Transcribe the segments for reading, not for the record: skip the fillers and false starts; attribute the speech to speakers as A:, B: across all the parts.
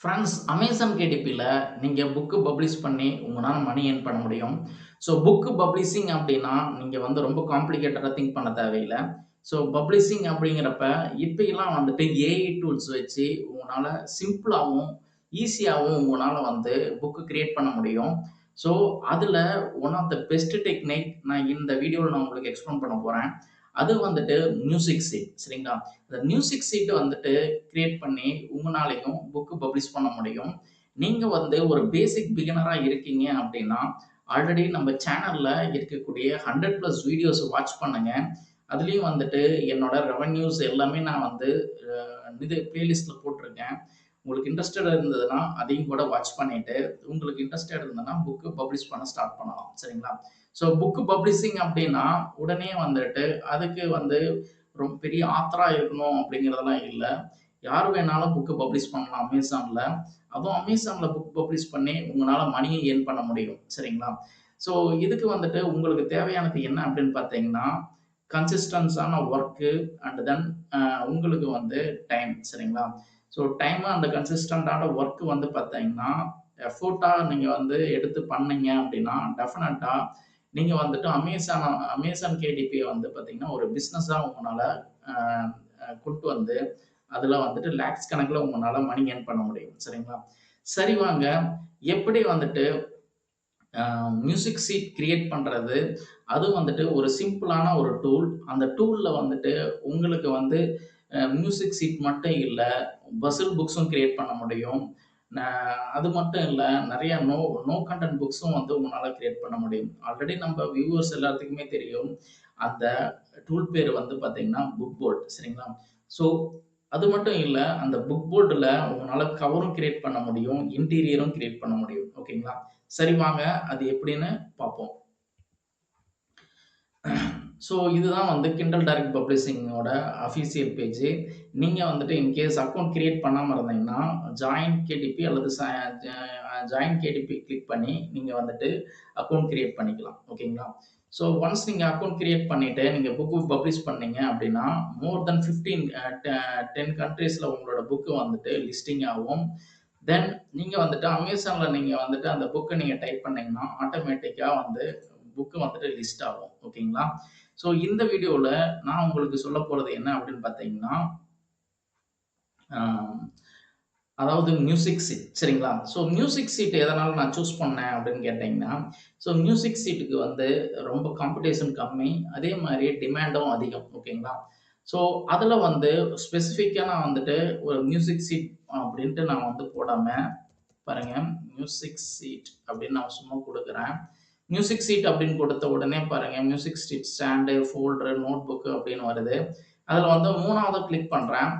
A: Friends Amazon கேடிபியில் நீங்கள் book publish பண்ணி உங்களால் மணி ஏர்ன் பண்ண முடியும். ஸோ புக்கு பப்ளிஷிங் அப்படின்னா நீங்கள் வந்து ரொம்ப காம்ப்ளிகேட்டடாக திங்க் பண்ண தேவையில்லை. ஸோ பப்ளிஷிங் அப்படிங்கிறப்ப இப்போலாம் வந்துட்டு ஏஐ டூல்ஸ் வச்சு உங்களால் சிம்பிளாகவும் ஈஸியாகவும் உங்களால் வந்து புக்கு கிரியேட் பண்ண முடியும். ஸோ அதில் one of the best technique நான் இந்த வீடியோவில் நான் உங்களுக்கு எக்ஸ்பிளைன் பண்ண போகிறேன். அது வந்துட்டு மியூசிக் சீட், சரிங்களா? அந்த மியூசிக் சீட் வந்துட்டு கிரியேட் பண்ணி உங்களாலையும் புக்கு பப்ளிஷ் பண்ண முடியும். நீங்க வந்து ஒரு பேசிக் பிகினரா இருக்கீங்க அப்படின்னா, ஆல்ரெடி நம்ம சேனல்ல இருக்கக்கூடிய 100+ வீடியோஸ் வாட்ச் பண்ணுங்க. அதுலயும் வந்துட்டு என்னோட ரெவென்யூஸ் எல்லாமே நான் வந்து இது பிளேலிஸ்ட்ல போட்டிருக்கேன். உங்களுக்கு இன்ட்ரஸ்டட் இருந்ததுன்னா அதையும் கூட வாட்ச் பண்ணிட்டு, உங்களுக்கு இன்ட்ரஸ்டட் இருந்ததுன்னா புக்கு பப்ளிஷ் பண்ண ஸ்டார்ட் பண்ணலாம். சரிங்களா? ஸோ புக்கு பப்ளிஷிங் அப்படின்னா உடனே வந்துட்டு அதுக்கு வந்து ரொம்ப பெரிய ஆத்தரா இருக்கணும் அப்படிங்கிறதெல்லாம் இல்ல. யார் வேணாலும் புக்கு பப்ளிஷ் பண்ணலாம் அமேசான்ல. அதுவும் அமேசான்ல புக் பப்ளிஷ் பண்ணி உங்களால மணியை ஏர்ன் பண்ண முடியும். சரிங்களா? ஸோ இதுக்கு வந்துட்டு உங்களுக்கு தேவையானது என்ன அப்படின்னு பார்த்தீங்கன்னா, கன்சிஸ்டன்ஸான ஒர்க்கு அண்ட் தென் உங்களுக்கு வந்து டைம். சரிங்களா? ஸோ டைம் அண்ட் கன்சிஸ்டன்டான ஒர்க் வந்து பார்த்தீங்கன்னா, எஃபோர்ட்டா நீங்க வந்து எடுத்து பண்ணீங்க அப்படின்னா, டெஃபினட்டா நீங்க வந்துட்டு அமேசான் கேடிபி வந்து பார்த்தீங்கன்னா, ஒரு பிசினஸா உங்களால அ கொண்டு வந்து, அதுல வந்துட்டு லேக்ஸ் கணக்குல உங்களால மணி ஏர்ன் பண்ண முடியும். சரிங்களா? சரி வாங்க, எப்படி வந்துட்டு மியூசிக் ஷீட் கிரியேட் பண்றது, அதுவும் வந்துட்டு ஒரு சிம்பிளான ஒரு டூல். அந்த டூல்ல வந்துட்டு உங்களுக்கு வந்து மியூசிக் ஷீட் மட்டும் இல்ல, பசில் புக்ஸும் கிரியேட் பண்ண முடியும். ந அது மட்டும் இல்ல, நெறைய நோ கன்டென்ட் புக்ஸும் வந்து உங்களால கிரியேட் பண்ண முடியும். ஆல்ரெடி நம்ம வியூவர்ஸ் எல்லாத்துக்குமே தெரியும். அந்த டூல் பேரு வந்து பார்த்தீங்கன்னா, புக் போர்ட், சரிங்களா? ஸோ அது மட்டும் இல்ல, அந்த புக் போர்டுல உங்களால கவரும் கிரியேட் பண்ண முடியும், இன்டீரியரும் கிரியேட் பண்ண முடியும். ஓகேங்களா? சரி வாங்க, அது எப்படின்னு பார்ப்போம். ஸோ இதுதான் வந்து கிண்டல் டைரக்ட் பப்ளிஷிங்கோட அஃபிஷியல் பேஜ். நீங்க வந்துட்டு இன்கேஸ் அக்கவுண்ட் கிரியேட் பண்ணாம இருந்தீங்கன்னா, ஜாயின் கேடிபி அல்லது ஜாயின் கேடிபி கிளிக் பண்ணி நீங்க வந்துட்டு அக்கவுண்ட் கிரியேட் பண்ணிக்கலாம். ஓகேங்களா? ஸோ ஒன்ஸ் நீங்க அக்கவுண்ட் கிரியேட் பண்ணிட்டு நீங்க புக் பப்ளிஷ் பண்ணீங்க அப்படின்னா, மோர் தென் 15 10 கண்ட்ரீஸ்ல உங்களோட புக் வந்துட்டு லிஸ்டிங் ஆகும். தென் நீங்க வந்துட்டு அமேசான்ல நீங்க வந்துட்டு அந்த புக்க நீங்க டைப் பண்ணீங்கன்னா, ஆட்டோமேட்டிக்கா வந்து புக் வந்துட்டு லிஸ்ட் ஆகும். ஓகேங்களா? ஸோ இந்த வீடியோல நான் உங்களுக்கு சொல்லப் போறது என்ன அப்படின்னு பார்த்தீங்கன்னா, அ அதாவது மியூசிக் சீட், சரிங்களா? ஸோ மியூசிக் சீட் எதனால நான் சூஸ் பண்ணேன் அப்படின்னு கேட்டீங்கன்னா, ஸோ மியூசிக் சீட்டுக்கு வந்து ரொம்ப காம்படிஷன் கம்மி. அதே மாரி டிமாண்டும் அதிகம். ஓகேங்களா? ஸோ அதுல வந்து ஸ்பெசிஃபிக்கா நான் வந்துட்டு ஒரு மியூசிக் சீட் அப்படின்ட்டு நான் வந்து போடாம, பாருங்க, மியூசிக் சீட் அப்படின்னு நான் சும்மா குடுக்குறேன். மியூசிக் சீட் அப்படின்னு கொடுத்த உடனே பாருங்க, music sheet stand, folder, note book அப்படின்னு வருது. அதில வந்து 3வது கிளிக் பண்றேன்.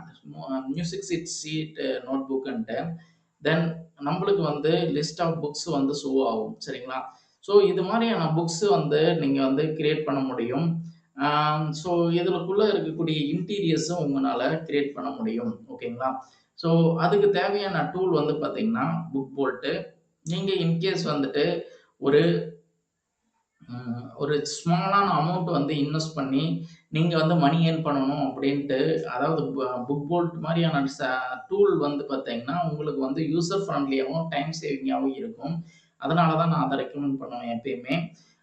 A: மியூசிக் சீட் நோட் புக்குன்ட்டு. தென் நம்மளுக்கு வந்து லிஸ்ட் ஆஃப் புக்ஸ் வந்து ஷோ ஆகும். சரிங்களா? ஸோ இது மாரியான புக்ஸ் வந்து நீங்க வந்து கிரியேட் பண்ண முடியும். ஆ ஸோ இதுக்குள்ள இருக்கக்கூடிய இன்டீரியர்ஸும் உங்கனால கிரியேட் பண்ண முடியும். ஓகேங்களா? ஸோ அதுக்கு தேவையான டூல் வந்து பார்த்தீங்கன்னா, புக் போல்ட். நீங்க இன்கேஸ் வந்துட்டு ஒரு ஒரு ஸ்மாலான அமௌண்ட் வந்து இன்வெஸ்ட் பண்ணி, நீங்க வந்து மணி ஏர்ன் பண்ணணும் அப்படின்ட்டு, அதாவது புக் போல்ட் மாரியான டூல் வந்து பார்த்தீங்கன்னா, உங்களுக்கு வந்து யூசர் ஃப்ரெண்ட்லியாவும், டைம் சேவிங்காவும் இருக்கும். அதனால தான் நான் அத ரெக்கமெண்ட் பண்ணுவேன் எப்பயுமே.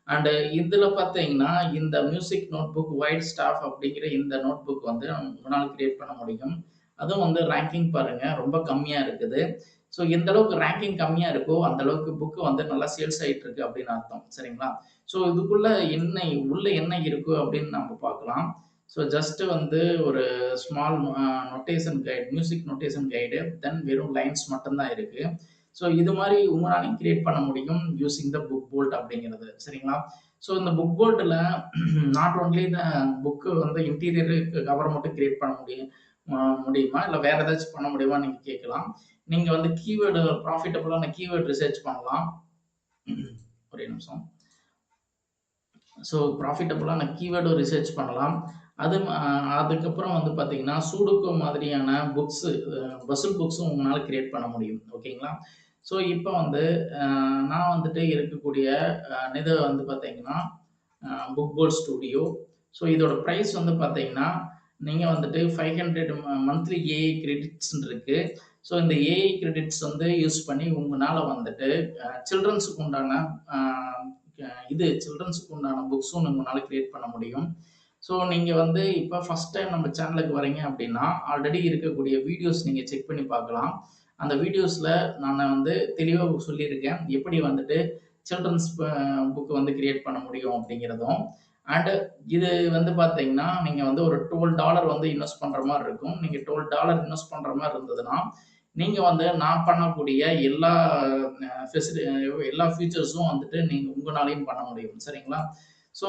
A: அண்ட் இதுல பார்த்தீங்கன்னா, இந்த மியூசிக் நோட்புக் வைட் ஸ்டாஃப் அப்படிங்கிற இந்த நோட்புக் வந்து உங்களால கிரியேட் பண்ண முடியும். அதுவும் வந்து ரேங்கிங் பாருங்க, ரொம்ப கம்மியா இருக்குது. ஸோ எந்த அளவுக்கு ரேங்கிங் கம்மியா இருக்கோ, அந்த அளவுக்கு புக் வந்து நல்லா சேல்ஸ் ஆயிட்டு இருக்கு அப்படின்னு அர்த்தம். சரிங்களா? ஸோ இதுக்குள்ள உள்ள என்ன இருக்கு அப்படின்னு நம்ம பார்க்கலாம். ஸோ ஜஸ்ட் வந்து ஒரு small notation guide, music notation guide, then வெறும் லைன்ஸ் மட்டும் தான் இருக்கு. ஸோ இது மாரி உங்களாலையும் கிரியேட் பண்ண முடியும் யூசிங் த புக் போல்ட் அப்படிங்கிறது. சரிங்களா? ஸோ இந்த புக் போல்ட்ல நாட் ஒன்லி த புக் வந்து இன்டீரியர் கவர் மட்டும் கிரியேட் பண்ண முடியுமா? இல்ல வேற ஏதாச்சும் பண்ண முடியுமான்னு நீங்க கேட்கலாம். நீங்க வந்து கீவேர்டு ப்ராஃபிட்டபிளான கீவேர்ட் ரிசர்ச் பண்ணலாம். ஒரே நிமிஷம். ஸோ ப்ராஃபிட்டபிளான கீவேர்டும் ரிசர்ச் பண்ணலாம். அதுக்கப்புறம் வந்து பார்த்தீங்கன்னா, சூடோக்கு மாதிரியான புக்ஸு பசில் புக்ஸும் உங்களால கிரியேட் பண்ண முடியும். ஓகேங்களா? ஸோ இப்போ வந்து அ நான் வந்துட்டு இருக்கக்கூடிய இது வந்து பார்த்தீங்கன்னா, புக் போர்ட் ஸ்டுடியோ. ஸோ இதோட பிரைஸ் வந்து பார்த்தீங்கன்னா, நீங்க வந்துட்டு 500 மந்த்லி ஏஐ கிரெடிட்ஸ்ன்னு இருக்கு. ஸோ இந்த ஏஐ கிரெடிட்ஸ் வந்து யூஸ் பண்ணி உங்களால வந்துட்டு சில்ட்ரன்ஸுக்கு உண்டான சில்ட்ரன்ஸுக்கு உண்டான புக்ஸும் உங்களால் கிரியேட் பண்ண முடியும். ஸோ நீங்கள் வந்து இப்போ ஃபஸ்ட் டைம் நம்ம சேனலுக்கு வரீங்க அப்படின்னா ஆல்ரெடி இருக்கக்கூடிய வீடியோஸ் நீங்கள் செக் பண்ணி பார்க்கலாம். அந்த வீடியோஸில் நான் வந்து தெளிவாக சொல்லியிருக்கேன் எப்படி வந்துட்டு சில்ட்ரன்ஸ் புக்கு வந்து கிரியேட் பண்ண முடியும் அப்படிங்கிறதும். அண்டு இது வந்து பார்த்தீங்கன்னா நீங்கள் வந்து ஒரு $12 வந்து இன்வெஸ்ட் பண்ணுற மாதிரி இருக்கும். நீங்கள் $12 இன்வெஸ்ட் பண்ணுற மாதிரி இருந்ததுன்னா நீங்கள் வந்து நான் பண்ணக்கூடிய எல்லா ஃபீச்சர்ஸும் வந்துட்டு நீங்கள் உங்களாலையும் பண்ண முடியும். சரிங்களா? ஸோ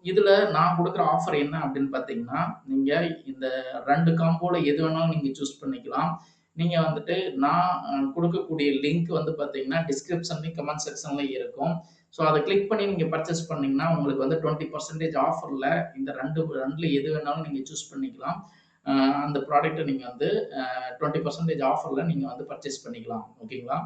A: இதில் நான் கொடுக்குற ஆஃபர் என்ன அப்படின்னு பார்த்தீங்கன்னா நீங்கள் இந்த 2 காம்போவில் எது வேணாலும் நீங்கள் சூஸ் பண்ணிக்கலாம். நீங்கள் வந்துட்டு நான் கொடுக்கக்கூடிய லிங்க் வந்து பார்த்தீங்கன்னா டிஸ்கிரிப்ஷன்லையும் கமெண்ட் செக்ஷன்லையும் இருக்கும். ஸோ அதை கிளிக் பண்ணி நீங்கள் பர்ச்சேஸ் பண்ணிங்கன்னா உங்களுக்கு வந்து 20% ஆஃபரில் இந்த ரெண்டில் எது வேணாலும் நீங்கள் சூஸ் பண்ணிக்கலாம். அந்த ப்ராடக்ட்டை நீங்கள் வந்து 20% ஆஃபரில் நீங்கள் வந்து பர்ச்சேஸ் பண்ணிக்கலாம். ஓகேங்களா?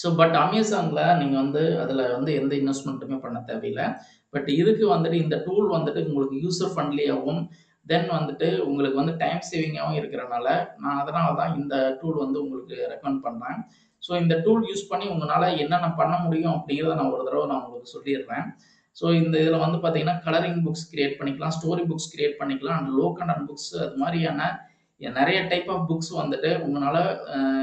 A: ஸோ பட் அமேசானில் நீங்கள் வந்து அதில் வந்து எந்த இன்வெஸ்ட்மெண்ட்டுமே பண்ண தேவையில்லை. பட் இதுக்கு வந்துட்டு இந்த டூல் வந்துட்டு உங்களுக்கு யூசர் ஃப்ரெண்ட்லியாகவும் தென் வந்துட்டு உங்களுக்கு வந்து டைம் சேவிங்காகவும் இருக்கிறனால நான் அதனால தான் இந்த டூல் வந்து உங்களுக்கு ரெக்கமெண்ட் பண்ணுறேன். ஸோ இந்த டூல் யூஸ் பண்ணி உங்களால் என்னென்ன பண்ண முடியும் அப்படிங்கிறத நான் ஒரு தடவை நான் உங்களுக்கு சொல்லிடுறேன். ஸோ இந்த இதில் வந்து பார்த்தீங்கன்னா கலரிங் புக்ஸ் கிரியேட் பண்ணிக்கலாம், ஸ்டோரி புக்ஸ் கிரியேட் பண்ணிக்கலாம், அண்ட் லோ கண்டென்ட் புக்ஸ் அது மாதிரியான நிறைய டைப் ஆஃப் புக்ஸ் வந்துட்டு உங்களால்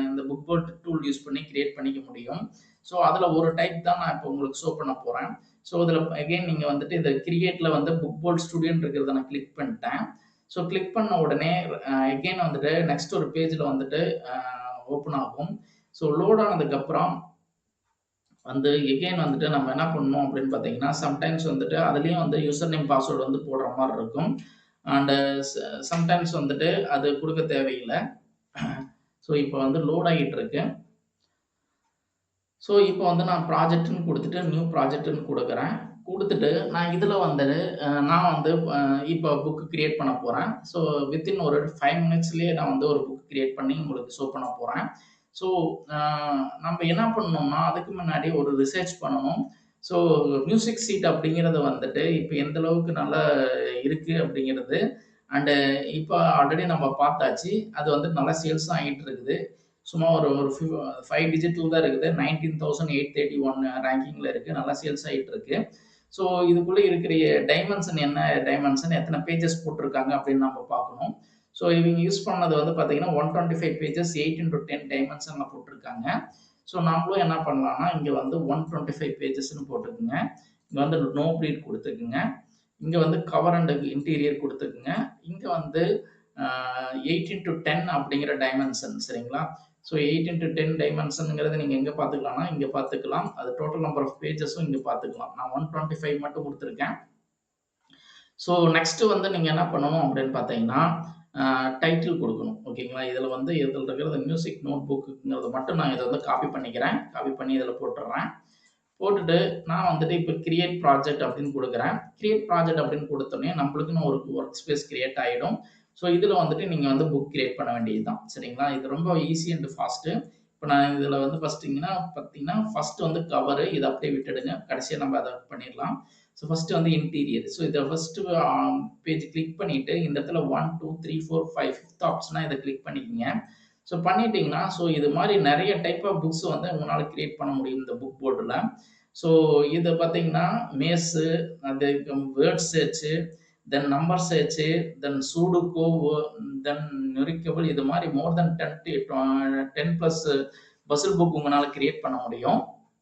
A: இந்த புக் போர்ட் டூல் யூஸ் பண்ணி கிரியேட் பண்ணிக்க முடியும். ஸோ அதில் ஒரு டைப் தான் நான் இப்போ உங்களுக்கு ஷோ பண்ண போகிறேன். ஸோ இதில் அகெயின் நீங்கள் வந்துட்டு இந்த கிரியேட்டில் வந்து புக் போர்ட் ஸ்டுடியோன்னு இருக்கிறத நான் கிளிக் பண்ணிட்டேன். ஸோ கிளிக் பண்ண உடனே அகெயின் வந்துட்டு நெக்ஸ்ட் ஒரு பேஜில் வந்துட்டு ஓப்பன் ஆகும். ஸோ லோட் ஆனதுக்கப்புறம் வந்து எகெயின் வந்துட்டு நம்ம என்ன பண்ணணும் அப்படின்னு பார்த்தீங்கன்னா சம்டைம்ஸ் வந்துட்டு அதுலேயும் வந்து யூசர் நேம் பாஸ்வேர்டு வந்து போடுற மாதிரி இருக்கும். அண்டு சம்டைம்ஸ் வந்துட்டு அது கொடுக்க தேவையில்லை. ஸோ இப்போ வந்து லோட் ஆகிட்டு இருக்கு. ஸோ இப்போ வந்து நான் ப்ராஜெக்ட்னு கொடுத்துட்டு நியூ ப்ராஜெக்ட்னு கொடுக்குறேன். கொடுத்துட்டு நான் இதில் வந்துட்டு நான் வந்து இப்போ புக்கு கிரியேட் பண்ண போகிறேன். ஸோ வித்தின் ஒரு 5 மினிட்ஸ்லேயே நான் வந்து ஒரு புக் கிரியேட் பண்ணி உங்களுக்கு ஷோ பண்ண போகிறேன். ஸோ நம்ம என்ன பண்ணணும்னா அதுக்கு முன்னாடி ஒரு ரிசர்ச் பண்ணணும். ஸோ மியூசிக் சீட் அப்படிங்கிறது வந்துட்டு இப்போ எந்த அளவுக்கு நல்லா இருக்குது அப்படிங்கிறது அண்டு இப்போ ஆல்ரெடி நம்ம பார்த்தாச்சு. அது வந்து நல்லா சேல்ஸும் ஆகிட்டு இருக்குது. சும்மா ஒரு 5 டிஜிட்டில் தான் இருக்குது. 19,831 ரேங்கிங்கில் இருக்குது. நல்லா சேல்ஸ் ஆகிட்டு இருக்கு. ஸோ இதுக்குள்ளே இருக்கிற டைமென்ஷன் என்ன டைமென்ஷன் எத்தனை பேஜஸ் போட்டிருக்காங்க அப்படின்னு நம்ம பார்க்கணும். ஸோ இவங்க யூஸ் பண்ணது வந்து பார்த்தீங்கன்னா 125 பேஜஸ் 8x10 டைமென்ஷனில் போட்டிருக்காங்க. ஸோ நம்மளும் என்ன பண்ணலாம்னா இங்கே வந்து 125 பேஜஸ்ன்னு போட்டுக்குங்க. இங்கே வந்து நோ ப்ளீட் கொடுத்துக்குங்க. இங்கே வந்து கவர் அண்ட் இன்டீரியர் கொடுத்துக்குங்க. இங்கே வந்து 8x10 அப்படிங்கிற டைமென்ஷன். சரிங்களா? ஸோ 8x10 டைமென்ஷனுங்கிறது நீங்கள் எங்கே பார்த்துக்கலாம்னா இங்கே பார்த்துக்கலாம். அது டோட்டல் நம்பர் ஆஃப் பேஜஸும் இங்கே பார்த்துக்கலாம். நான் 125 மட்டும் கொடுத்துருக்கேன். ஸோ நெக்ஸ்ட்டு வந்து நீங்கள் என்ன பண்ணணும் அப்படின்னு பார்த்தீங்கன்னா டைட்டில் கொடுக்கணும். ஓகேங்களா? இதில் வந்து இதில் இருக்கிறது மியூசிக் நோட் புக்குங்கிறத மட்டும் நான் இதை வந்து காப்பி பண்ணிக்கிறேன். காப்பி பண்ணி இதில் போட்டுடுறேன். போட்டுட்டு நான் வந்துட்டு இப்போ கிரியேட் ப்ராஜெக்ட் அப்படின்னு கொடுக்குறேன். கிரியேட் ப்ராஜெக்ட் அப்படின்னு கொடுத்தோன்னே நம்மளுக்குன்னு ஒரு ஒர்க் ஸ்பேஸ் கிரியேட் ஆகிடும். ஸோ இதில் வந்துட்டு நீங்கள் வந்து புக் கிரியேட் பண்ண வேண்டியது தான். சரிங்களா? இது ரொம்ப ஈஸி அண்ட் ஃபாஸ்ட்டு. இப்போ நான் இதில் வந்து பார்த்தீங்கன்னா ஃபஸ்ட்டு வந்து கவரு இதை அப்படியே விட்டுடுங்க. கடைசியாக நம்ம அதை பண்ணிடலாம். ஸோ ஃபஸ்ட்டு வந்து இன்டீரியர். ஸோ இதை ஃபஸ்ட்டு பேஜ் கிளிக் பண்ணிவிட்டு இந்த இடத்துல 1, 2, 3, 4, 5 ஃபிஃப்த் ஆப்ஷனாக இதை கிளிக் பண்ணிக்கோங்க. ஸோ பண்ணிட்டீங்கன்னா ஸோ இது மாதிரி நிறைய டைப் ஆஃப் புக்ஸ் வந்து உங்களால் கிரியேட் பண்ண முடியும் இந்த புக் போர்டில். ஸோ இதை பார்த்தீங்கன்னா மேஸு, அது word search, then number search, then sudoku, then nurikabe, இது மாதிரி மோர் தென் 10+ பசில் புக் உங்களால் கிரியேட் பண்ண முடியும்.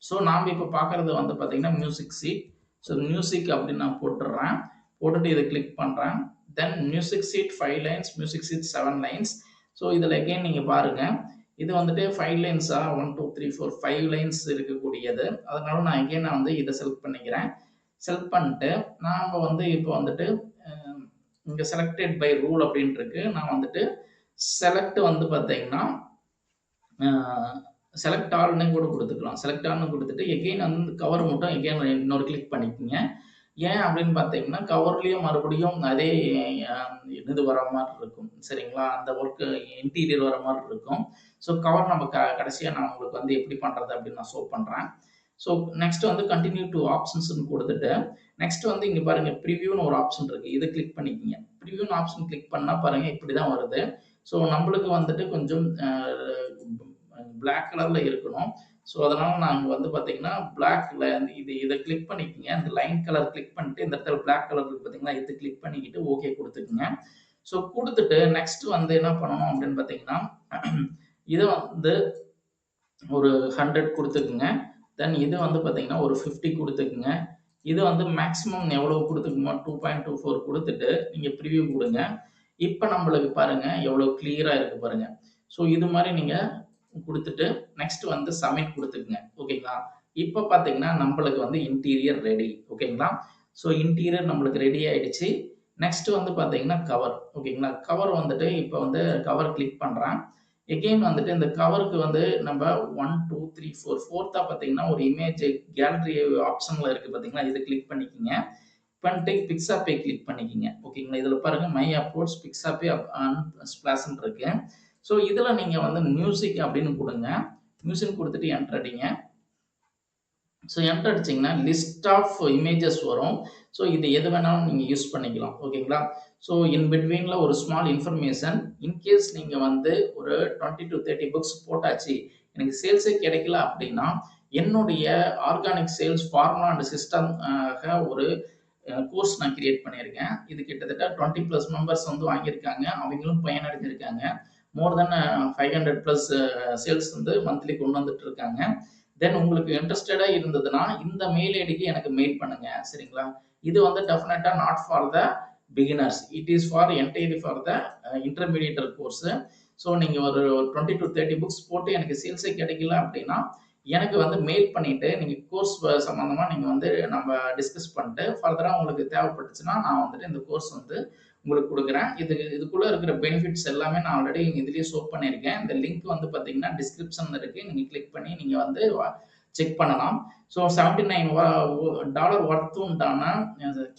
A: ஸோ நாம் இப்போ பார்க்குறது வந்து பார்த்தீங்கன்னா மியூசிக் சீட். ஸோ மியூசிக் அப்படின்னு நான் போட்டுடுறேன். போட்டுட்டு இதை கிளிக் பண்ணுறேன். Then music sheet 5 lines, music sheet 7 lines. So இதில் எகெயின் நீங்கள் பாருங்கள் இது வந்துட்டு 5 லைன்ஸா 1, 2, 3, 4 5 லைன்ஸ் இருக்கக்கூடியது. அதனால நான் எகெயின் நான் வந்து இதை செலக்ட் பண்ணிக்கிறேன். செலக்ட் பண்ணிட்டு நாம் வந்து இப்போ வந்துட்டு இங்கே செலக்டட் பை ரூல் அப்படின்ட்டு இருக்கு. நான் வந்துட்டு செலக்ட் வந்து பார்த்தீங்கன்னா செலக்ட் ஆல்னு கூட கொடுத்துக்கலாம். செலக்ட் ஆல்னு கொடுத்துட்டு எகெயின் வந்து கவர் மட்டும் எகெயின் இன்னொரு கிளிக் பண்ணிக்கோங்க. ஏன் அப்படின்னு பார்த்தீங்கன்னா கவர்லேயும் மறுபடியும் அதே இது வர மாதிரி இருக்கும். சரிங்களா? அந்த ஒர்க்கு இன்டீரியர் வர மாதிரி இருக்கும். ஸோ கவர் நம்ம கடைசியாக நான் உங்களுக்கு வந்து எப்படி பண்ணுறது அப்படின்னு நான் ஷோ பண்ணுறேன். ஸோ நெக்ஸ்ட் வந்து கண்டினியூ டு ஆப்ஷன்ஸ்னு கொடுத்துட்டு நெக்ஸ்ட் வந்து இங்கே பாருங்கள் ப்ரிவியூன்னு ஒரு ஆப்ஷன் இருக்குது. இதை கிளிக் பண்ணிக்கோங்க. ப்ரிவியூன்னு ஆப்ஷன் கிளிக் பண்ணால் பாருங்கள் இப்படி தான் வருது. ஸோ நம்மளுக்கு வந்துட்டு கொஞ்சம் பிளாக் கலரில் இருக்கணும். ஸோ அதனால் நாங்கள் வந்து பார்த்தீங்கன்னா பிளாக்ல இதை கிளிக் பண்ணிக்கோங்க. இந்த லைன் கலர் கிளிக் பண்ணிட்டு இந்த இடத்துல பிளாக் கலர் இருக்குது பார்த்தீங்களா, இது கிளிக் பண்ணிக்கிட்டு ஓகே கொடுத்துக்குங்க. ஸோ கொடுத்துட்டு நெக்ஸ்ட் வந்து என்ன பண்ணணும் அப்படின்னு பார்த்தீங்கன்னா இதை வந்து ஒரு 100 கொடுத்துக்குங்க. தென் இது வந்து பார்த்தீங்கன்னா ஒரு 50 கொடுத்துக்குங்க. இது வந்து மேக்ஸிமம் எவ்வளோ கொடுத்துக்குமோ 2.24 கொடுத்துட்டு நீங்கள் ப்ரிவியூ கொடுங்க. இப்போ நம்மளுக்கு பாருங்க எவ்வளோ கிளியராக இருக்கு பாருங்க. ஸோ இது மாதிரி நீங்கள் கொடுத்துட்டு நெக்ஸ்ட் வந்து சப்மிட் கொடுத்துக்குங்க. ஓகேங்களா? இப்போ பார்த்தீங்கன்னா நம்மளுக்கு வந்து இன்டீரியர் ரெடி. ஓகேங்களா? ஸோ இன்டீரியர் நம்மளுக்கு ரெடி ஆயிடுச்சு. நெக்ஸ்ட் வந்து பார்த்தீங்கன்னா கவர். ஓகேங்களா? கவர் வந்துட்டு இப்போ வந்து கவர் கிளிக் பண்ணுறேன். எகெயின் வந்துட்டு இந்த கவருக்கு வந்து நம்ம 1 2 3 4 ஃபோர்த்தா பார்த்தீங்கன்னா ஒரு இமேஜ் கேலரி ஆப்ஷன்ல இருக்கு பார்த்தீங்களா, இதை கிளிக் பண்ணிக்கோங்க. பண்ணிட்டு பிக்ஸாபே கிளிக் பண்ணிக்கோங்க. ஓகேங்களா? இதில் பாருங்க மை அப்ரோச் பிக்ஸாபே அண்ட் ஸ்பிளாஷ்ன்னு இருக்கு. ஸோ இதில் நீங்கள் வந்து மியூசிக் அப்படின்னு கொடுங்க. மியூசிக் கொடுத்துட்டு என்டர் அடிங்க. ஸோ என்டர் அடிச்சிங்கன்னா லிஸ்ட் ஆஃப் இமேஜஸ் வரும். ஸோ இது எது வேணாலும் நீங்கள் யூஸ் பண்ணிக்கலாம். ஓகேங்களா? ஸோ இன் பிட்வீனில் ஒரு ஸ்மால் இன்ஃபர்மேஷன், இன்கேஸ் நீங்கள் வந்து ஒரு 20 to 30 புக்ஸ் போட்டாச்சு, எனக்கு சேல்ஸே கிடைக்கல அப்படின்னா என்னுடைய organic sales formula and system ஒரு கோர்ஸ் நான் கிரியேட் பண்ணியிருக்கேன். இது கிட்டத்தட்ட 20+ மெம்பர்ஸ் வந்து வாங்கியிருக்காங்க. அவங்களும் பயனடைஞ்சிருக்காங்க. மோர் தென் 500+ சேல்ஸ் வந்து மந்த்லி கொண்டு வந்துட்டு இருக்காங்க. தென் உங்களுக்கு இன்ட்ரெஸ்டடா இருந்ததுன்னா இந்த மெயில் ஐடிக்கு எனக்கு மெயில் பண்ணுங்க. சரிங்களா? இது வந்து டெஃபினட்டா not for the beginners. It is for entirely for the intermediate course. So நீங்க ஒரு 20 to 30 புக்ஸ் போட்டு எனக்கு சேல்ஸே கிடைக்கல அப்படின்னா எனக்கு வந்து மெயில் பண்ணிட்டு நீங்க கோர்ஸ் சம்பந்தமா நீங்க வந்து நம்ம டிஸ்கஸ் பண்ணிட்டு ஃபர்தரா உங்களுக்கு தேவைப்பட்டுச்சுன்னா நான் வந்துட்டு இந்த கோர்ஸ் வந்து உங்களுக்கு கொடுக்குறேன். இதுக்குள்ள இருக்கிற பெனிஃபிட்ஸ் எல்லாமே நான் ஆல்ரெடி இதுலயே ஷோ பண்ணியிருக்கேன். இந்த லிங்க் வந்து பார்த்தீங்கன்னா டிஸ்கிரிப்ஷன்ல இருக்கு. நீங்க கிளிக் பண்ணி நீங்க வந்து செக் பண்ணலாம். ஸோ $79 ஒர்த் உண்டான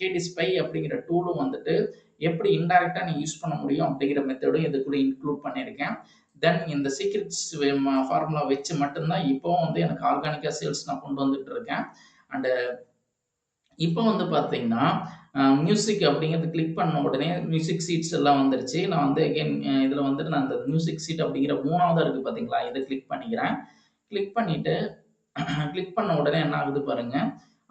A: கேடி ஸ்பை அப்படிங்கிற டூலும் வந்துட்டு எப்படி இன்டைரக்டா நீ யூஸ் பண்ண முடியும் அப்படிங்கிற மெத்தடும் இதுக்குள்ள இன்க்ளூட் பண்ணியிருக்கேன். தென் இந்த சீக்ரெட்ஸ் ஃபார்முலா வச்சு மட்டும்தான் இப்போவும் வந்து எனக்கு ஆர்கானிக்கா சேல்ஸ் நான் கொண்டு வந்துட்டு இருக்கேன். அண்ட் இப்போ வந்து பார்த்தீங்கன்னா மியூசிக் அப்படிங்கிறது கிளிக் பண்ண உடனே மியூசிக் சீட்ஸ் எல்லாம் வந்துருச்சு. நான் வந்து அகைன் இதில் வந்துட்டு நான் இந்த மியூசிக் சீட் அப்படிங்கிற 3வது இருக்குது பார்த்தீங்களா, இதை கிளிக் பண்ணிக்கிறேன். கிளிக் பண்ணிட்டு கிளிக் பண்ண உடனே என்ன ஆகுது பாருங்க,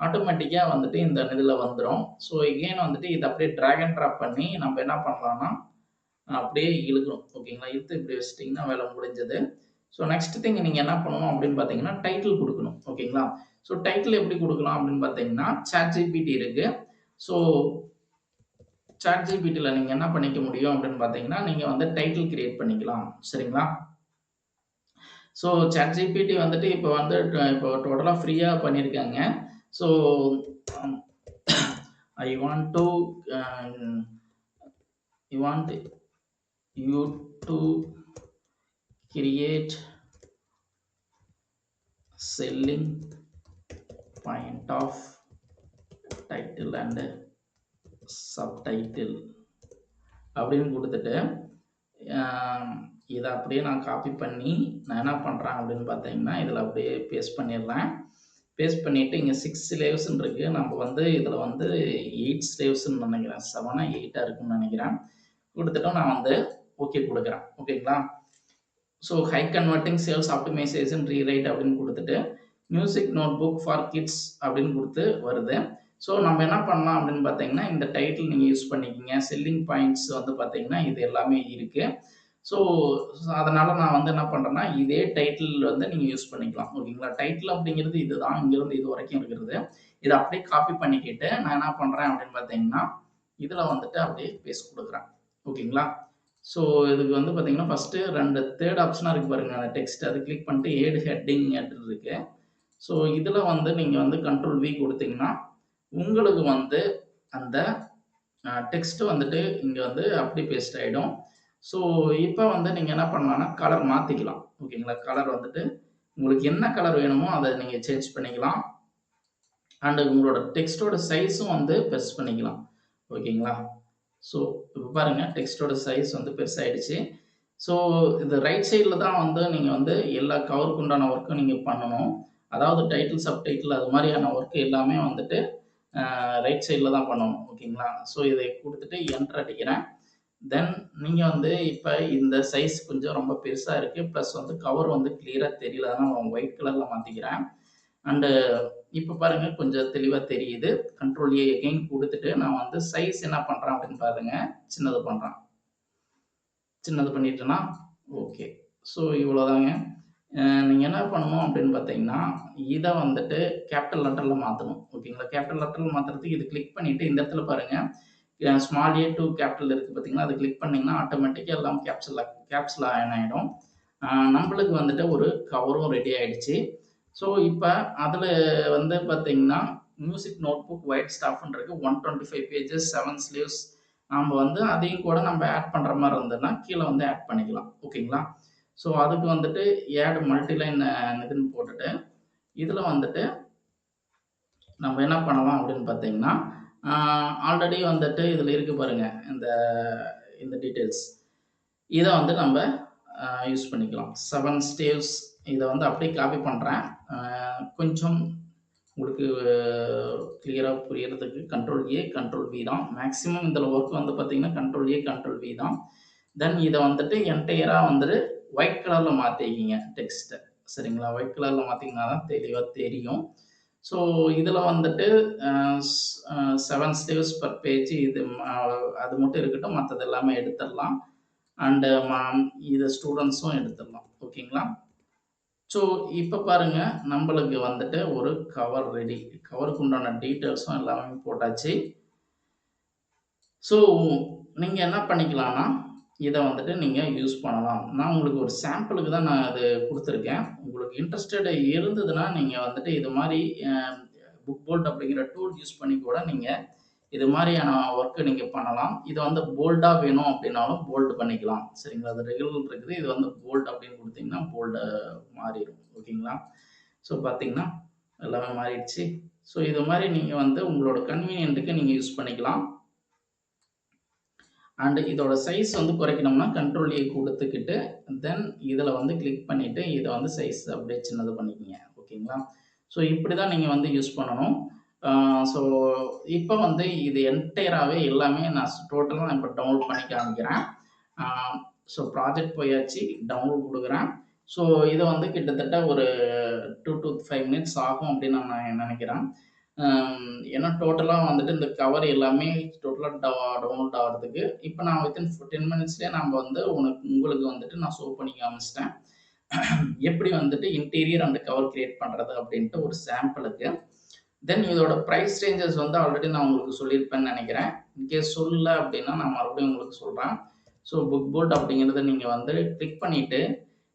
A: ஆட்டோமேட்டிக்காக வந்துட்டு இந்த இதில் வந்துடும். ஸோ எகெயின் வந்துட்டு இதை அப்படியே ட்ராக் அண்ட் ட்ராப் பண்ணி நம்ம என்ன பண்ணலாம்னா அப்படியே இழுக்கணும். ஓகேங்களா? இழுத்து இப்படி வச்சிட்டிங்கன்னா வேலை முடிஞ்சது. ஸோ நெக்ஸ்ட் திங் நீங்கள் என்ன பண்ணணும் அப்படின்னு பார்த்தீங்கன்னா டைட்டில் கொடுக்கணும். ஓகேங்களா? ஸோ டைட்டில் எப்படி கொடுக்கலாம் அப்படின்னு பார்த்தீங்கன்னா ChatGPT இருக்கு. ஸோ ChatGPTல நீங்கள் என்ன பண்ணிக்க முடியும் அப்படின்னு பார்த்தீங்கன்னா நீங்கள் வந்து டைட்டில் கிரியேட் பண்ணிக்கலாம். சரிங்களா? ஸோ ChatGPT வந்துட்டு இப்போ டோட்டலாக ஃப்ரீயாக பண்ணியிருக்காங்க. So I want to you to create selling point of title and subtitle அப்படின்னு கொடுத்துட்டு இதை அப்படியே நான் காப்பி பண்ணி நான் என்ன பண்ணுறேன் அப்படின்னு பார்த்தீங்கன்னா இதில் அப்படியே பேஸ்ட் பண்ணிடுறேன். பேஸ்ட் பண்ணிவிட்டு இங்கே 6 ஸ்லேவ்ஸ்ன்னு இருக்குது. நம்ம வந்து இதில் வந்து 8 ஸ்லேவ்ஸ்ன்னு நினைக்கிறேன். 7 8 இருக்குன்னு நினைக்கிறேன். கொடுத்துட்டோம் நான் வந்து ஓகே கொடுக்குறேன். ஓகேங்களா? So high converting sales optimisation rewrite அப்படின்னு கொடுத்துட்டு music note book for kids அப்படின்னு கொடுத்து வருது. ஸோ நம்ம என்ன பண்ணலாம் அப்படின்னு பார்த்தீங்கன்னா இந்த டைட்டில் நீங்கள் யூஸ் பண்ணிக்கிங்க. செல்லிங் பாயிண்ட்ஸ் வந்து பார்த்தீங்கன்னா இது எல்லாமே இருக்குது. ஸோ அதனால் நான் வந்து என்ன பண்ணுறேன்னா இதே டைட்டில் வந்து நீங்கள் யூஸ் பண்ணிக்கலாம். ஓகேங்களா? டைட்டில் அப்படிங்கிறது இதுதான், இங்கேருந்து இது வரைக்கும் இருக்கிறது. இதை அப்படியே காப்பி பண்ணிக்கிட்டு நான் என்ன பண்ணுறேன் அப்படின்னு பார்த்தீங்கன்னா இதில் வந்துட்டு அப்படியே பேஸ்ட் கொடுக்குறேன். ஓகேங்களா? ஸோ இதுக்கு வந்து பார்த்தீங்கன்னா ஃபஸ்ட்டு 2 தேர்ட் ஆப்ஷனாக இருக்குது பாருங்கள், அந்த டெக்ஸ்ட் அதை கிளிக் பண்ணிட்டு ஏடு ஹெட்டிங் அப்படின்னு இருக்குது. ஸோ இதில் வந்து நீங்கள் வந்து Ctrl+V கொடுத்தீங்கன்னா உங்களுக்கு வந்து அந்த டெக்ஸ்ட்டு வந்துட்டு இங்கே வந்து அப்படி பேஸ்ட் ஆகிடும். ஸோ இப்போ வந்து நீங்கள் என்ன பண்ணலாம்னா கலர் மாற்றிக்கலாம். ஓகேங்களா? கலர் வந்துட்டு உங்களுக்கு என்ன கலர் வேணுமோ அதை நீங்கள் சேஞ்ச் பண்ணிக்கலாம். அண்டு உங்களோட டெக்ஸ்ட்டோட சைஸும் வந்து பெருசு பண்ணிக்கலாம். ஓகேங்களா? ஸோ இப்போ பாருங்கள் டெக்ஸ்ட்டோட சைஸ் வந்து பெருசாகிடுச்சு. ஸோ இது ரைட் சைடில் தான் வந்து நீங்கள் வந்து எல்லா கவருக்கு உண்டான ஒர்க்கும் நீங்கள் பண்ணணும். அதாவது டைட்டில் சப்டைட்டில் அது மாதிரியான ஒர்க்கு எல்லாமே வந்துட்டு ரைட் சைடில் தான் பண்ணணும். ஓகேங்களா? ஸோ இதை கொடுத்துட்டு என்டர் அடிக்கிறேன். தென் நீங்கள் வந்து இப்போ இந்த சைஸ் கொஞ்சம் ரொம்ப பெருசாக இருக்குது, ப்ளஸ் வந்து கவர் வந்து கிளியராக தெரியல, அதனால் நான் ஒயிட் கலரில் மாற்றிக்கிறேன். அண்டு இப்போ பாருங்கள் கொஞ்சம் தெளிவாக தெரியுது. கண்ட்ரோல் ஏ எகைன் கொடுத்துட்டு நான் வந்து சைஸ் என்ன பண்ணுறேன் அப்படின்னு பாருங்கள், சின்னது பண்ணுறேன். சின்னது பண்ணிட்டேன்னா ஓகே. ஸோ இவ்வளோதாங்க. நீங்கள் என்ன பண்ணணும் அப்படின்னு பார்த்தீங்கன்னா, இதை வந்துட்டு கேபிட்டல் லெட்டரில் மாற்றணும். ஓகேங்களா? கேபிட்டல் லெட்டரில் மாற்றுறதுக்கு இது கிளிக் பண்ணிவிட்டு இந்த இடத்துல பாருங்கள், ஸ்மால் ஏ டு கேபிட்டல் இருக்குது பார்த்தீங்களா, அதை கிளிக் பண்ணிங்கன்னா ஆட்டோமேட்டிக்காக எல்லாம் கேப்ஸில் ஆன் ஆகிடும். நம்மளுக்கு வந்துட்டு ஒரு கவரும் ரெடி ஆகிடுச்சு. ஸோ இப்போ அதில் வந்து பார்த்தீங்கன்னா, மியூசிக் நோட் புக் ஒயிட் ஸ்டாஃப்ன்றது 125 பேஜஸ் 7 ஸ்லீவ்ஸ். நம்ம வந்து அதையும் கூட நம்ம ஆட் பண்ணுற மாதிரி இருந்ததுன்னா கீழே வந்து ஆட் பண்ணிக்கலாம். ஓகேங்களா? ஸோ அதுக்கு வந்துட்டு ஆட் மல்டிலைன் இதுன்னு போட்டுட்டு இதில் வந்துட்டு நம்ம என்ன பண்ணலாம் அப்படின்னு பார்த்தீங்கன்னா, ஆல்ரெடி வந்துட்டு இதில் இருக்குது பாருங்கள் இந்த டீட்டெயில்ஸ். இதை வந்து நம்ம யூஸ் பண்ணிக்கலாம். 7 ஸ்டேவ்ஸ் இதை வந்து அப்படியே காப்பி பண்ணுறேன். கொஞ்சம் உங்களுக்கு கிளியராக புரியறதுக்கு கண்ட்ரோல் ஏ கண்ட்ரோல் வி தான் மேக்ஸிமம் இதில் ஒர்க் வந்து பார்த்தீங்கன்னா கண்ட்ரோல் ஏ கண்ட்ரோல் வி தான். தென் இதை வந்துட்டு என்டையராக வந்துட்டு ஒயிட் கலரில் மாற்றிக்கிங்க டெக்ஸ்ட்டை. சரிங்களா? ஒயிட் கலரில் மாற்றிங்கன்னா தான் தெளிவாக தெரியும். ஸோ இதில் வந்துட்டு 7 ஸ்லீவ்ஸ் பர் பேஜ் இது அது மட்டும் இருக்கட்டும், மற்றது எல்லாமே எடுத்துடலாம். அண்டு இது ஸ்டூடெண்ட்ஸும் எடுத்துடலாம். ஓகேங்களா? ஸோ இப்போ பாருங்க, நம்மளுக்கு வந்துட்டு ஒரு கவர் ரெடி. கவருக்கு உண்டான டீட்டெயில்ஸும் எல்லாமே போட்டாச்சு. ஸோ நீங்கள் என்ன பண்ணிக்கலாம்னா, இதை வந்துட்டு நீங்கள் யூஸ் பண்ணலாம். நான் உங்களுக்கு ஒரு சாம்பிளுக்கு தான் நான் அது கொடுத்துருக்கேன். உங்களுக்கு இன்ட்ரெஸ்டட் இருந்ததுன்னா நீங்கள் வந்துட்டு இது மாதிரி புக் போல்ட் அப்படிங்கிற டூல் யூஸ் பண்ணி கூட நீங்கள் இது மாதிரியான ஒர்க்கு நீங்கள் பண்ணலாம். இது வந்து போல்டாக வேணும் அப்படின்னாலும் போல்டு பண்ணிக்கலாம். சரிங்களா? அது ரெகுலர் இருக்குது. இது வந்து போல்ட் அப்படின்னு கொடுத்தீங்கன்னா போல்டு மாறிடும். ஓகேங்களா? ஸோ பார்த்தீங்கன்னா எல்லாமே மாறிடுச்சு. ஸோ இது மாதிரி நீங்கள் வந்து உங்களோட கன்வீனியன்ட்டுக்கு நீங்கள் யூஸ் பண்ணிக்கலாம். அண்டு இதோட சைஸ் வந்து குறைக்கணும்னா கண்ட்ரோல் ஏ கொடுத்துக்கிட்டு தென் இதில் வந்து கிளிக் பண்ணிவிட்டு இதை வந்து சைஸ் அப்படியே சின்னது பண்ணிக்கோங்க. ஓகேங்களா? ஸோ இப்படி தான் நீங்கள் வந்து யூஸ் பண்ணணும். ஸோ இப்போ வந்து இது என்டையராகவே எல்லாமே நான் டோட்டலாக நான் இப்போ டவுன்லோட் பண்ணி காமிக்கிறேன். ஸோ ப்ராஜெக்ட் போயாச்சு, டவுன்லோட் கொடுக்குறேன். ஸோ இதை வந்து கிட்டத்தட்ட ஒரு 2 to 5 மினிட்ஸ் ஆகும் அப்படின்னு நான் நினைக்கிறேன். ஏன்னா டோட்டலாக வந்துட்டு இந்த கவர் எல்லாமே டோட்டலாக டவுன்லோட் ஆகிறதுக்கு இப்போ நான் வித்தின் 10 மினிட்ஸ்லேயே நம்ம வந்து உங்களுக்கு வந்துட்டு நான் ஷோ பண்ணி காமிச்சிட்டேன். எப்படி வந்துட்டு இன்டீரியர் அந்த கவர் கிரியேட் பண்ணுறது அப்படின்ட்டு ஒரு சாம்பிளுக்கு. தென் இதோட ப்ரைஸ் ரேஞ்சஸ் வந்து ஆல்ரெடி நான் உங்களுக்கு சொல்லியிருப்பேன்னு நினைக்கிறேன். இன்கேஸ் சொல்லல அப்படின்னா நான் மறுபடியும் உங்களுக்கு சொல்கிறேன். ஸோ புக் போர்ட் அப்படிங்கிறத நீங்கள் வந்து கிளிக் பண்ணிவிட்டு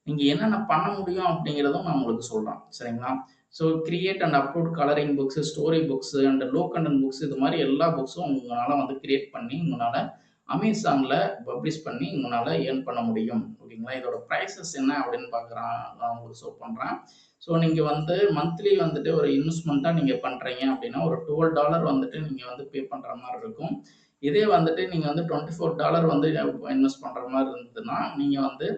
A: நீங்கள் என்னென்ன பண்ண முடியும் அப்படிங்கிறதும் நான் உங்களுக்கு சொல்கிறேன். சரிங்களா? So create and upload colouring books, story books and low content books இது மாதிரி எல்லா புக்ஸும் உங்களால் வந்து கிரியேட் பண்ணி உங்களால் அமேசானில் பப்ளிஷ் பண்ணி உங்களால் ஏர்ன் பண்ண முடியும். ஓகேங்களா? இதோட ப்ரைஸஸ் என்ன அப்படின்னு நான் உங்களுக்கு ஷோ பண்ணுறேன். ஸோ நீங்கள் வந்து மந்த்லி வந்துட்டு ஒரு இன்வெஸ்ட்மெண்ட்டாக நீங்கள் பண்ணுறீங்க அப்படின்னா ஒரு $12 வந்துட்டு நீங்கள் வந்து பே பண்ணுற மாதிரி இருக்கும். இதே வந்துட்டு நீங்கள் வந்து $24 வந்து இன்வெஸ்ட் பண்ணுற மாதிரி இருந்ததுன்னா நீங்கள் வந்து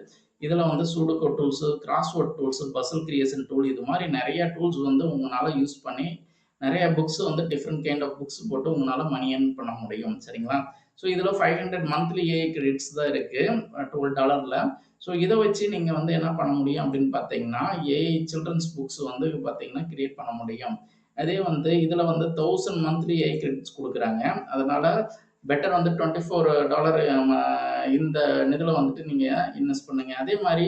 A: இதில் வந்து sudoku tools, crossword tools, puzzle creation tool இது மாதிரி நிறைய டூல்ஸ் வந்து உங்களால் யூஸ் பண்ணி நிறைய புக்ஸ் வந்து டிஃப்ரெண்ட் கைண்ட் ஆஃப் புக்ஸ் போட்டு உங்களால் மணி ஏர்ன் பண்ண முடியும். சரிங்களா? ஸோ இதில் 500 மந்த்லி ஏஐ கிரெடிட்ஸ் தான் இருக்குது $12. ஸோ இதை வச்சு நீங்கள் வந்து என்ன பண்ண முடியும் அப்படின்னு பார்த்தீங்கன்னா ஏஐ சில்ட்ரன்ஸ் புக்ஸ் வந்து பார்த்தீங்கன்னா கிரியேட் பண்ண முடியும். அதே வந்து இதில் வந்து 1000 மந்த்லி ஏஐ கிரெடிட்ஸ் கொடுக்குறாங்க. அதனால் பெட்டர் வந்து $24 இந்த இதில் வந்துட்டு நீங்கள் இன்வெஸ்ட் பண்ணுங்க. அதே மாதிரி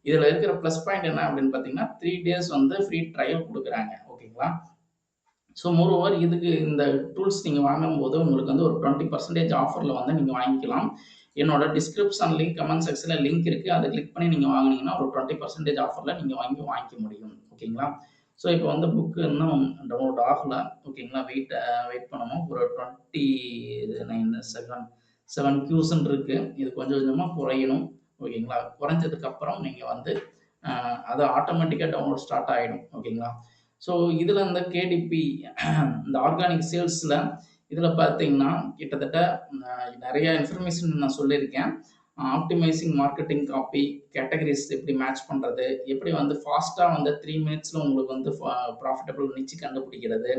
A: இதில் இருக்கிற ப்ளஸ் பாயிண்ட் என்ன அப்படின்னு பார்த்தீங்கன்னா 3 days வந்து ஃப்ரீ ட்ரையல் கொடுக்குறாங்க. ஓகேங்களா? ஸோ மோரோவர் இதுக்கு இந்த டூல்ஸ் நீங்கள் வாங்கும்போது உங்களுக்கு வந்து ஒரு 20% ஆஃபரில் வந்து நீங்கள் வாங்கிக்கலாம். என்னோட டிஸ்கிரிப்ஷன் லிங்க், கமெண்ட் செக்ஷனில் லிங்க் இருக்குது. அதை கிளிக் பண்ணி நீங்கள் வாங்கினீங்கன்னா ஒரு 20% ஆஃபரில் நீங்கள் வாங்கிக்க முடியும். ஓகேங்களா? ஸோ இப்போ வந்து புக்கு இன்னும் டவுன்லோட் ஆகலை. ஓகேங்களா? வெயிட் பண்ணணும். ஒரு 7 கியூஸ்ன்னு இருக்குது. இது கொஞ்சம் கொஞ்சமாக குறையணும். ஓகேங்களா? குறைஞ்சதுக்கப்புறம் நீங்கள் வந்து அது ஆட்டோமேட்டிக்காக டவுன்லோட் ஸ்டார்ட் ஆகிடும். ஓகேங்களா? ஸோ இதில் இந்த கேடிபி இந்த ஆர்கானிக் சேல்ஸில் இதில் பார்த்தீங்கன்னா கிட்டத்தட்ட நிறைய இன்ஃபர்மேஷன் நான் சொல்லியிருக்கேன். ஆப்டிமைசிங் மார்க்கெட்டிங் காப்பி, கேட்டகரிஸ் எப்படி மேட்ச் பண்ணுறது, எப்படி வந்து ஃபாஸ்ட்டாக வந்து 3 மினிட்ஸில் உங்களுக்கு வந்து ப்ராஃபிட்டபிள் நிச்சு கண்டுபிடிக்கிறது,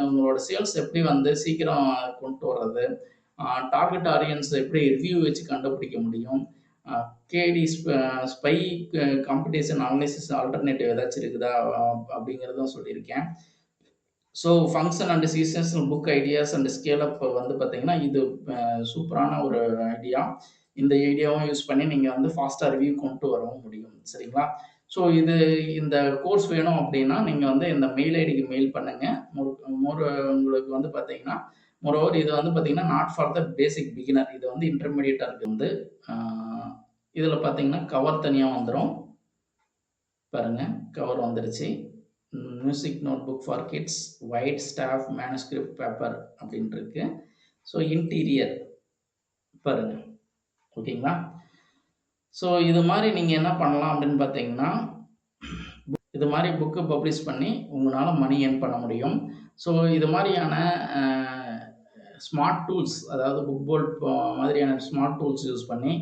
A: உங்களோட சேல்ஸ் எப்படி வந்து சீக்கிரம் கொண்டு வர்றது, டார்கெட் ஆடியன்ஸ் எப்படி ரிவ்யூ வச்சு கண்டுபிடிக்க முடியும், KD spy competition analysis alternative ஏதாச்சும் இருக்குதா அப்படிங்கிறதும் சொல்லியிருக்கேன். So function and seasonal book ideas and scale up வந்து பார்த்தீங்கன்னா இது சூப்பரான ஒரு ஐடியா. இந்த ஐடியாவும் யூஸ் பண்ணி நீங்கள் வந்து ஃபாஸ்ட்டாக ரிவ்யூ கொண்டு வரவும் முடியும். சரிங்களா? ஸோ இந்த கோர்ஸ் வேணும் அப்படின்னா நீங்கள் வந்து இந்த மெயில் ஐடிக்கு மெயில் பண்ணுங்கள். உங்களுக்கு வந்து பார்த்தீங்கன்னா மோரோவர் இது வந்து பார்த்தீங்கன்னா not for the basic beginner. இது வந்து இன்டர்மீடியட்டாக இருக்குது. வந்து இதில் பார்த்தீங்கன்னா கவர் தனியாக வந்துடும். பாருங்கள், கவர் வந்துருச்சு. Music note book for kids, white staff manuscript paper அப்படின்ட்டு இருக்கு. ஸோ இன்டீரியர் பாருங்கள். ஓகேங்களா? ஸோ இது மாதிரி நீங்கள் என்ன பண்ணலாம் அப்படின்னு பார்த்தீங்கன்னா இது மாதிரி புக்கு பப்ளிஷ் பண்ணி உங்களால் மணி ஏர்ன் பண்ண முடியும். ஸோ இது மாதிரியான ஸ்மார்ட் டூல்ஸ், அதாவது புக் போல்ட் மாதிரியான ஸ்மார்ட் டூல்ஸ் யூஸ் பண்ணி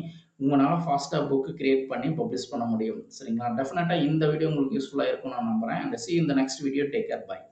A: உங்களால் ஃபாஸ்ட்டாக புக்கு கிரியேட் பண்ணி பப்ளிஷ் பண்ண முடியும். சரிங்களா? டெஃபினட்டாக இந்த வீடியோ உங்களுக்கு யூஸ்ஃபுல்லாக இருக்கும்னு நான் நம்புகிறேன். And see you in the next video. Take care. Bye.